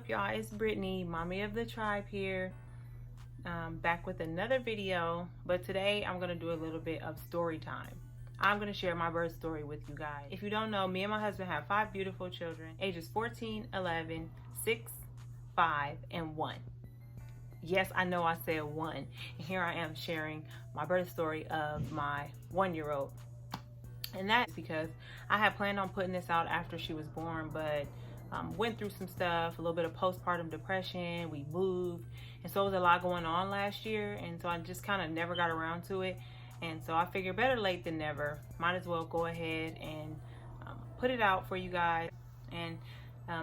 up, y'all? It's Brittany, mommy of the tribe here, back with another video. But today I'm gonna do a little bit of story time. I'm gonna share my birth story with you guys. If you don't know, me and my husband have 5 beautiful children, ages 14, 11, 6, 5, and 1. Yes, I know I said 1. And here I am sharing my birth story of my 1-year-old. And that's because I had planned on putting this out after she was born, but went through some stuff, a little bit of postpartum depression, we moved, and so it was a lot going on last year, and so I just kind of never got around to it. And so I figured better late than never, might as well go ahead and put it out for you guys. And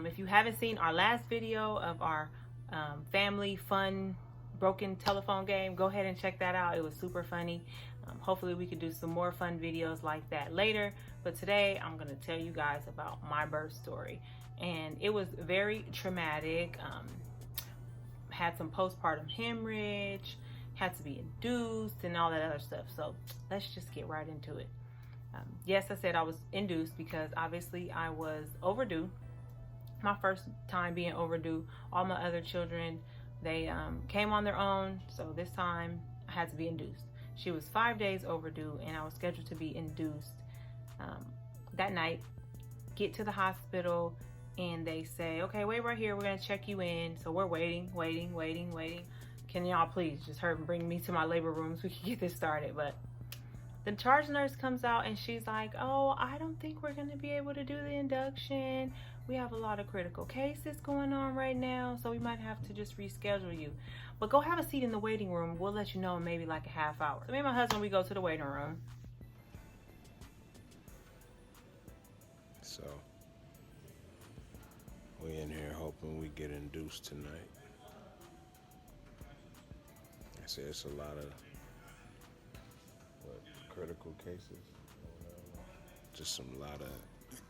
if you haven't seen our last video of our family fun broken telephone game, go ahead and check that out. It was super funny. Hopefully we could do some more fun videos like that later, but today I'm going to tell you guys about my birth story. And it was very traumatic. Had some postpartum hemorrhage, had to be induced and all that other stuff. So let's just get right into it. Yes, I said I was induced because obviously I was overdue. My first time being overdue. All my other children, they came on their own. So this time I had to be induced. She was 5 days overdue and I was scheduled to be induced that night. Get to the hospital and they say, okay, wait right here, we're gonna check you in. So we're waiting. Can y'all please just hurry and bring me to my labor room so we can get this started? But the charge nurse comes out and she's like, oh, I don't think we're gonna be able to do the induction. We have a lot of critical cases going on right now, so we might have to just reschedule you. But go have a seat in the waiting room. We'll let you know in maybe like a half hour. So me and my husband, we go to the waiting room. So we in here hoping we get induced tonight. I say it's a lot of critical cases. Just a lot of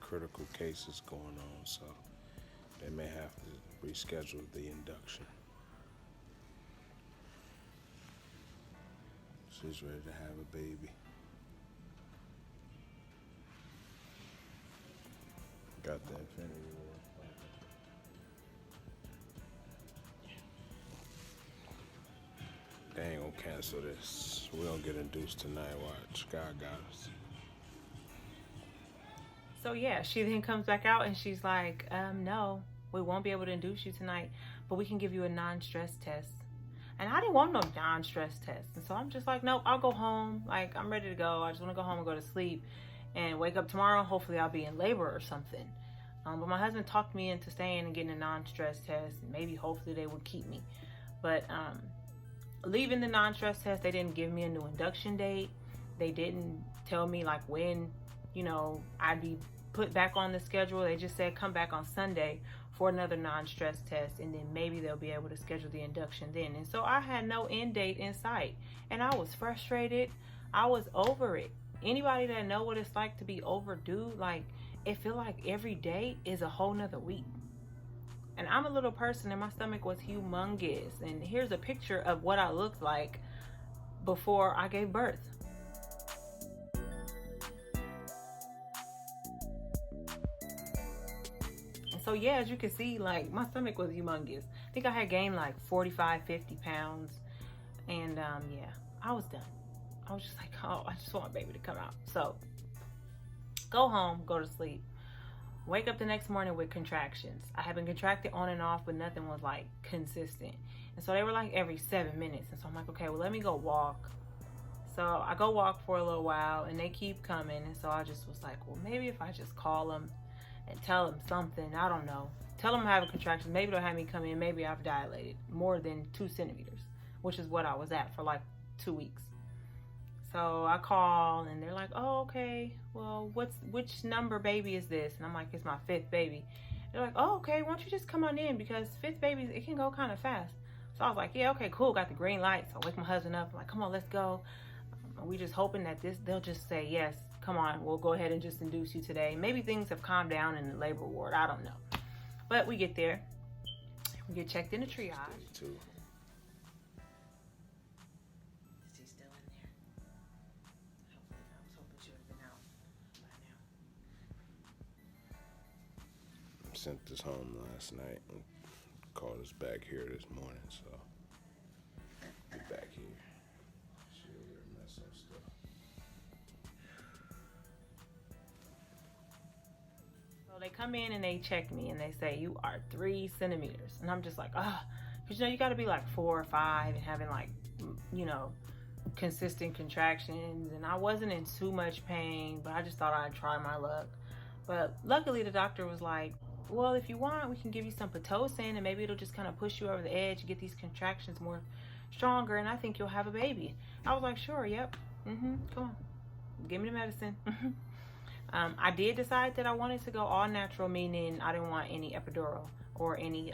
critical cases going on, so they may have to reschedule the induction. She's ready to have a baby. Got the infinity war. They ain't gonna cancel this. We don't get induced tonight. Watch, God got us. So yeah, she then comes back out and she's like, no, we won't be able to induce you tonight, but we can give you a non-stress test. And I didn't want no non-stress test. And so I'm just like, nope, I'll go home. Like, I'm ready to go. I just want to go home and go to sleep and wake up tomorrow. Hopefully I'll be in labor or something. But my husband talked me into staying and getting a non-stress test. And maybe hopefully they would keep me. But leaving the non-stress test, they didn't give me a new induction date. They didn't tell me like when, you know, I'd be put back on the schedule. They just said come back on Sunday for another non-stress test, and then maybe they'll be able to schedule the induction then. And so I had no end date in sight, and I was frustrated. I was over it. Anybody that know what it's like to be overdue, like, it feel like every day is a whole nother week. And I'm a little person and my stomach was humongous. And here's a picture of what I looked like before I gave birth. And so yeah, as you can see, like, my stomach was humongous. I think I had gained like 45, 50 pounds. And yeah, I was done. I was just like, oh, I just want my baby to come out. So go home, go to sleep. Wake up the next morning with contractions. I had been contracted on and off, but nothing was like consistent. And so they were like every 7 minutes. And so I'm like, okay, well, let me go walk. So I go walk for a little while and they keep coming. And so I just was like, well, maybe if I just call them and tell them something, I don't know. Tell them I have a contraction. Maybe they'll have me come in. Maybe I've dilated more than 2 centimeters, which is what I was at for like 2 weeks. So I call and they're like, oh, okay, well, which number baby is this? And I'm like, it's my 5th baby. They're like, oh, okay, why don't you just come on in, because 5th babies, it can go kind of fast. So I was like, yeah, okay, cool, got the green light. So I wake my husband up. I'm like, come on, let's go. We just hoping that they'll just say, yes, come on, we'll go ahead and just induce you today. Maybe things have calmed down in the labor ward, I don't know. But we get there. We get checked into triage. Sent this home last night. called us back here this morning, so be back here. She'll hear a mess of stuff. So they come in and they check me and they say, you are 3 centimeters. And I'm just like, because you got to be like 4 or 5 and having like, consistent contractions. And I wasn't in too much pain, but I just thought I'd try my luck. But luckily the doctor was like, well, if you want, we can give you some Pitocin and maybe it'll just kind of push you over the edge, get these contractions more stronger, and I think you'll have a baby. I was like, sure, yep, come on, give me the medicine. I did decide that I wanted to go all natural, meaning I didn't want any epidural or any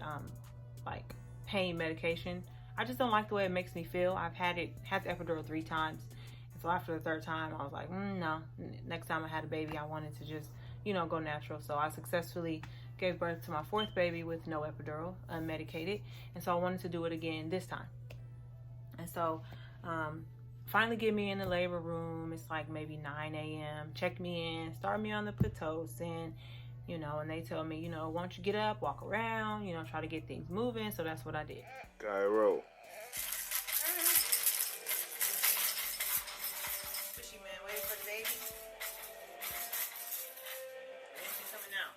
like pain medication. I just don't like the way it makes me feel. I've had the epidural 3 times, and so after the 3rd time, I was like, no. Next time I had a baby, I wanted to just, go natural. So I successfully gave birth to my 4th baby with no epidural, unmedicated, and so I wanted to do it again this time. And so finally get me in the labor room. It's like maybe 9 a.m. Check me in, start me on the Pitocin, and they tell me, why don't you get up, walk around, try to get things moving. So that's what I did. Gyro. Pushy man, waiting for the baby. When she's coming out.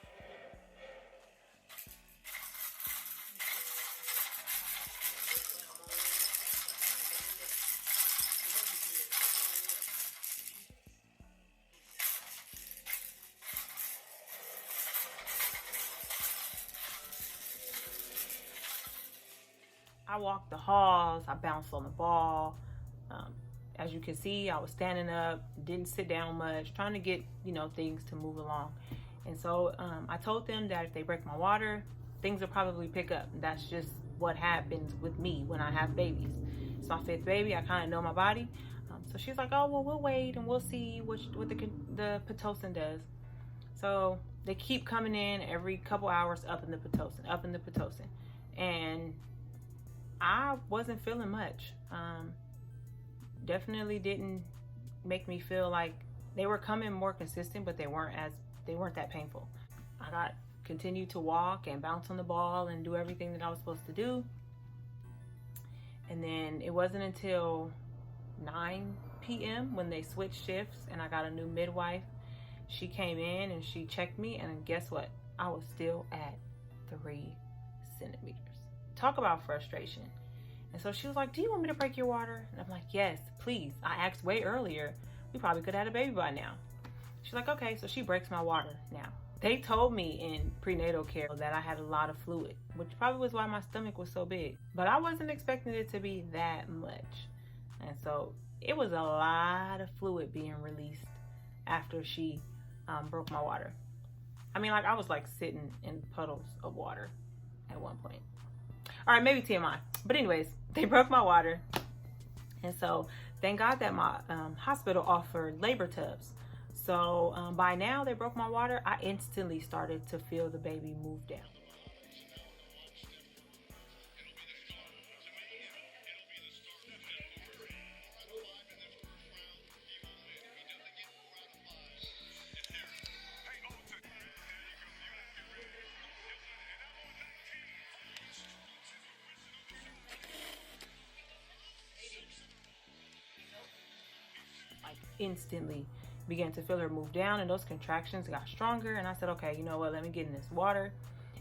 I walked the halls, I bounced on the ball. As you can see, I was standing up, didn't sit down much, trying to get, things to move along. And so I told them that if they break my water, things will probably pick up. That's just what happens with me when I have babies. It's my 5th baby, I kind of know my body. So she's like, oh, well, we'll wait and we'll see what the Pitocin does. So they keep coming in every couple hours, up in the Pitocin. And I wasn't feeling much. Definitely didn't make me feel like they were coming more consistent, but they weren't that painful. I continued to walk and bounce on the ball and do everything that I was supposed to do. And then it wasn't until 9 p.m. when they switched shifts and I got a new midwife. She came in and she checked me, and guess what? I was still at 3 centimeters. Talk about frustration. And so she was like, do you want me to break your water? And I'm like, yes, please. I asked way earlier. We probably could have had a baby by now. She's like, okay. So she breaks my water now. They told me in prenatal care that I had a lot of fluid, which probably was why my stomach was so big. But I wasn't expecting it to be that much. And so it was a lot of fluid being released after she broke my water. I mean, like I was like sitting in puddles of water at one point. All right, maybe TMI. But anyways, they broke my water. And so thank God that my hospital offered labor tubs. So by now they broke my water. I instantly started to feel the baby move down. Instantly began to feel her move down, and those contractions got stronger. And I said, okay, you know what, let me get in this water.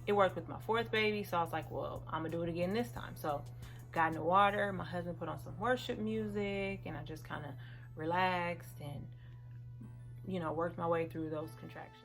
It worked with my 4th baby, so I was like, well, I'm gonna do it again this time. So got in the water, my husband put on some worship music, and I just kind of relaxed and worked my way through those contractions.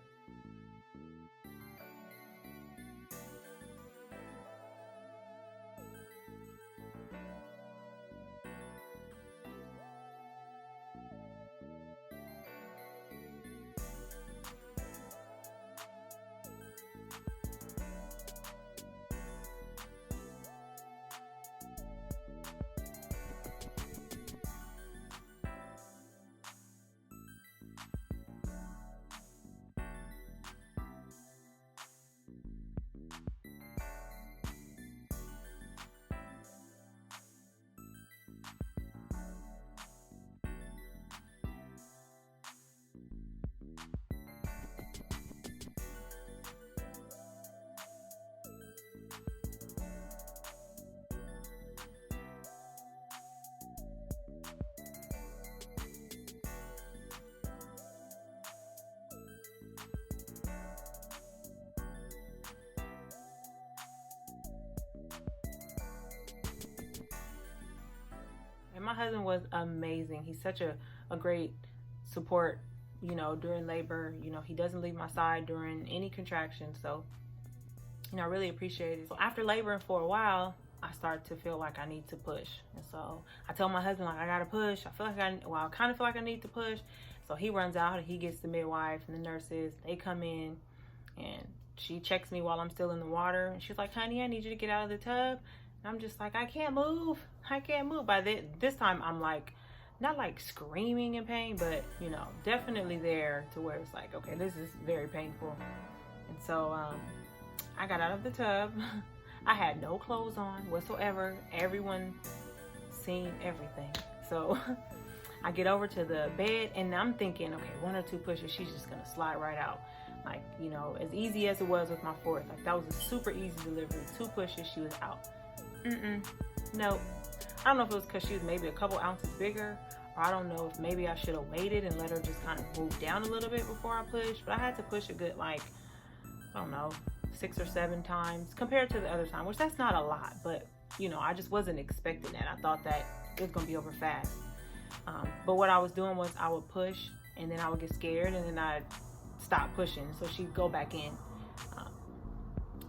And my husband was amazing. He's such a great support, you know, during labor. You know, he doesn't leave my side during any contractions. So, you know, I really appreciate it. So after laboring for a while, I started to feel like I need to push. And so I told my husband, like, I gotta push. I kind of feel like I need to push. So he runs out and he gets the midwife and the nurses. They come in and she checks me while I'm still in the water. And she's like, honey, I need you to get out of the tub. And I'm just like, I can't move. I can't move. By this time, I'm like, not like screaming in pain, but, you know, definitely there to where it's like, okay, this is very painful. And so I got out of the tub. I had no clothes on whatsoever. Everyone seen everything. So I get over to the bed and I'm thinking, okay, 1 or 2 pushes, she's just gonna slide right out. Like, you know, as easy as it was with my fourth, like that was a super easy delivery. 2 pushes, she was out. Nope. I don't know if it was because she was maybe a couple ounces bigger, or I don't know if maybe I should have waited and let her just kind of move down a little bit before I pushed. But I had to push a good, like, I don't know, 6 or 7 times compared to the other time, which that's not a lot, but you know, I just wasn't expecting that. I thought that it was gonna be over fast. But what I was doing was I would push and then I would get scared and then I'd stop pushing, so she'd go back in.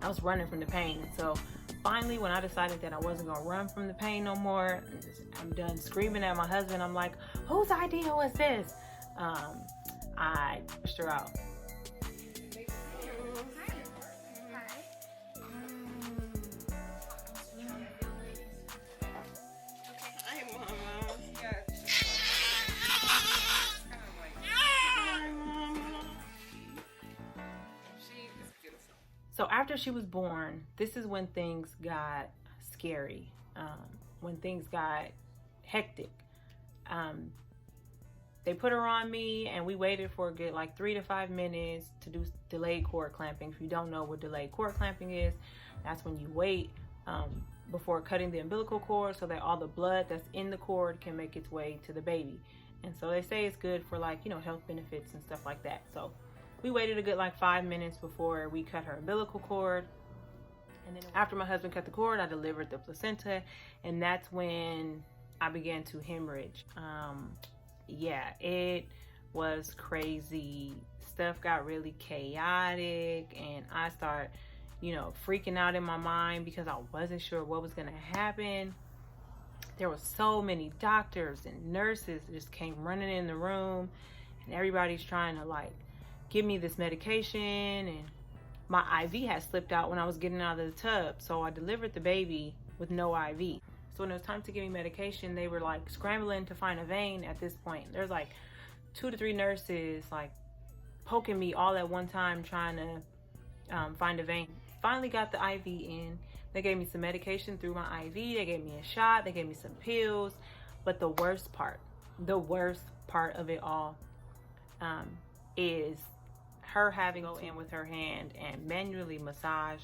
I was running from the pain. And so finally, when I decided that I wasn't gonna run from the pain no more, I'm done screaming at my husband. I'm like, whose idea was this? I pushed her out. So after she was born, this is when things got scary, when things got hectic. They put her on me and we waited for a good like 3 to 5 minutes to do delayed cord clamping. If you don't know what delayed cord clamping is, that's when you wait before cutting the umbilical cord so that all the blood that's in the cord can make its way to the baby. And so they say it's good for, like, you know, health benefits and stuff like that. So we waited a good like 5 minutes before we cut her umbilical cord. And then after my husband cut the cord, I delivered the placenta, and that's when I began to hemorrhage. Yeah, it was crazy. Stuff got really chaotic, and I started, you know, freaking out in my mind because I wasn't sure what was gonna happen. There were so many doctors and nurses that just came running in the room, and everybody's trying to like give me this medication, and my IV had slipped out when I was getting out of the tub, so I delivered the baby with no IV. So when it was time to give me medication, they were like scrambling to find a vein at this point. There's like 2 to 3 nurses like poking me all at one time trying to find a vein. Finally got the IV in. They gave me some medication through my IV. They gave me a shot. They gave me some pills. But the worst part of it all is her having to go in with her hand and manually massage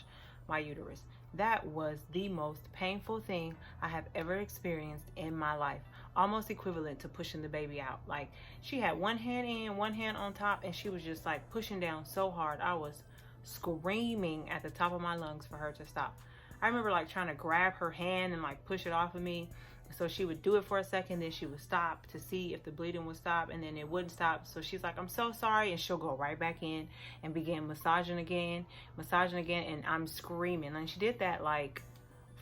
my uterus. That was the most painful thing I have ever experienced in my life. Almost equivalent to pushing the baby out. Like, she had one hand in, one hand on top, and she was just like pushing down so hard. I was screaming at the top of my lungs for her to stop. I remember like trying to grab her hand and like push it off of me. So she would do it for a second, then she would stop to see if the bleeding would stop, and then it wouldn't stop. So she's like, I'm so sorry, and she'll go right back in and begin massaging again, and I'm screaming. And she did that like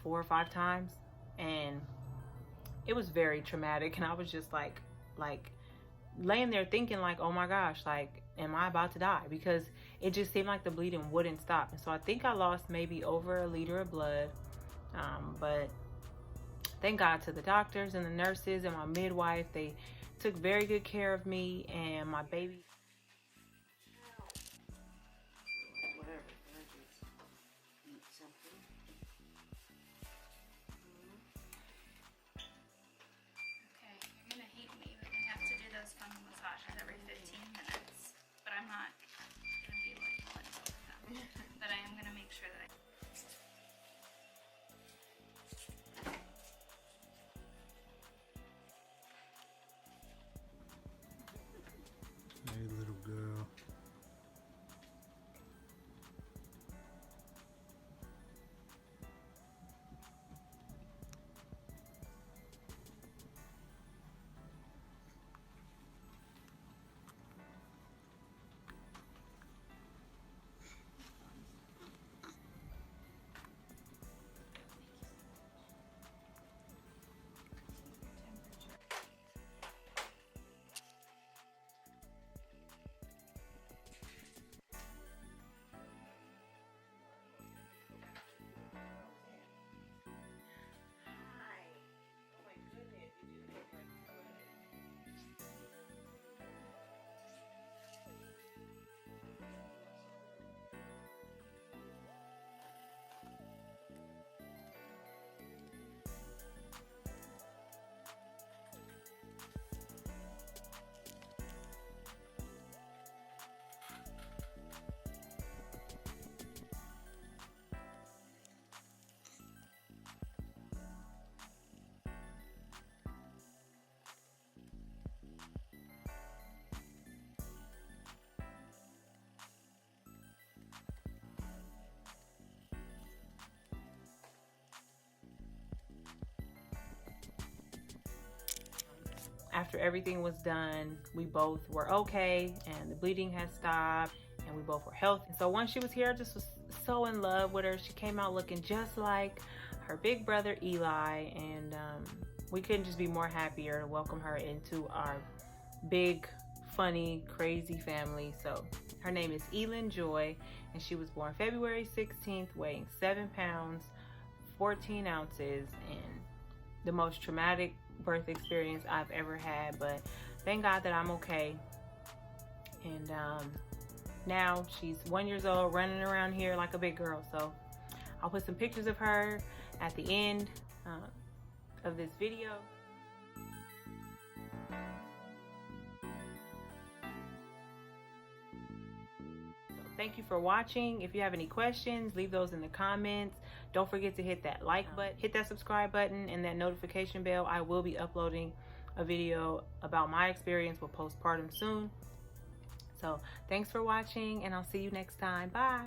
4 or 5 times, and it was very traumatic. And I was just like laying there thinking like, oh my gosh, like, am I about to die? Because it just seemed like the bleeding wouldn't stop. And so I think I lost maybe over 1 liter of blood, but thank God to the doctors and the nurses and my midwife. They took very good care of me and my baby. Whatever, I just eat something. Okay, you're gonna hate me, but I have to do those fungal massages every 15 minutes. But I'm not gonna be like all over them. But I am gonna make sure that I... Hey after everything was done, we both were okay and the bleeding had stopped and we both were healthy. And so once she was here, I just was so in love with her. She came out looking just like her big brother Eli, and we couldn't just be more happier to welcome her into our big, funny, crazy family. So her name is Elin Joy, and she was born February 16th, weighing 7 pounds, 14 ounces, and the most traumatic birth experience I've ever had, but thank God that I'm okay. And now she's 1 year old, running around here like a big girl. So I'll put some pictures of her at the end of this video. Thank you for watching. If you have any questions, leave those in the comments. Don't forget to hit that like button, hit that subscribe button, and that notification bell. I will be uploading a video about my experience with postpartum soon. So thanks for watching, and I'll see you next time. Bye.